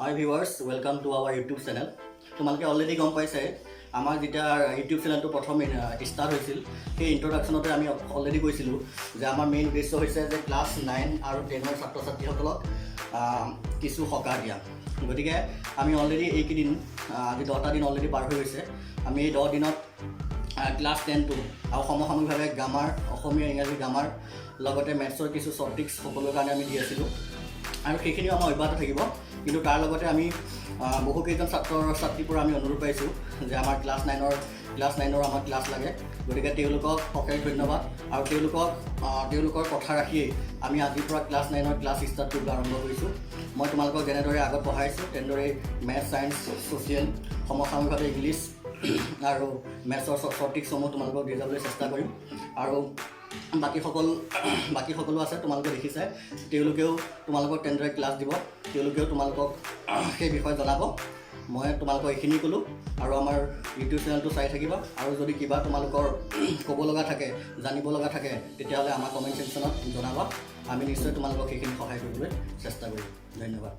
Hi viewers, welcome to our YouTube channel. তোমালোকে already গম পাইছে আমাৰ যেতিয়া YouTube চেনেলটো প্ৰথম ষ্টাৰ্ট হৈছিল সেই ইন্ট্ৰডাকচনতে আমি অলৰেডি কৈছিলোঁ যে আমাৰ মেইন উদ্দেশ্য হৈছে যে ক্লাছ 9 আৰু 10 ৰ ছাত্ৰ-ছাত্ৰীসকলক কিছু সকাহ দিয়া। গতিকে আমি অলৰেডি এইকেইদিন আজি 10টা দিন অলৰেডি পাৰ হৈ গৈছে। আমি এই 10 দিনত ক্লাছ 10 টো আৰু সমসাময়িকভাৱে গ্ৰামাৰ অসমীয়া ইংৰাজী গ্ৰামাৰ লগতে মেথছৰ কিছু টপিকছ সকলোৰ কাৰণে আমি দি আছিলোঁ আৰু সেইখিনিও আমাৰ অব্যাহত থাকিব। কিন্তু তাৰ লগতে আমি বহুকেইজন ছাত্ৰীৰ পৰা আমি অনুৰোধ পাইছোঁ যে আমাৰ ক্লাছ 9ৰ আমাৰ ক্লাছ লাগে। গতিকে তেওঁলোকক অশেষ ধন্যবাদ আৰু তেওঁলোকৰ কথা ৰাখিয়েই আমি আজিৰ পৰা ক্লাছ 9ৰ ক্লাছ ষ্টাৰ্ট কৰিব আৰম্ভ কৰিছোঁ। মই তোমালোকক যেনেদৰে আগত পঢ়াইছোঁ তেনেদৰে মেথছ চায়েন্স ছ'চিয়েল সমসাময়িকভাৱে ইংলিছ আৰু মেথছৰ টপিকসমূহ তোমালোকক দি যাবলৈ চেষ্টা কৰিম। আৰু বাকী সকলো আছে তোমালোকে দেখিছে, তেওঁলোকেও তোমালোকক তেনেদৰে ক্লাছ দিব, তেওঁলোকেও তোমালোকক সেই বিষয়ে জনাব। মই তোমালোকক এইখিনি ক'লোঁ আৰু আমাৰ ইউটিউব চেনেলটো চাই থাকিবা আৰু যদি কিবা তোমালোকৰ ক'ব লগা থাকে জানিব লগা থাকে তেতিয়াহ'লে আমাৰ কমেণ্ট ছেকশ্যনত জনাবা। আমি নিশ্চয় তোমালোকক সেইখিনি সহায় কৰিবলৈ চেষ্টা কৰিম। ধন্যবাদ।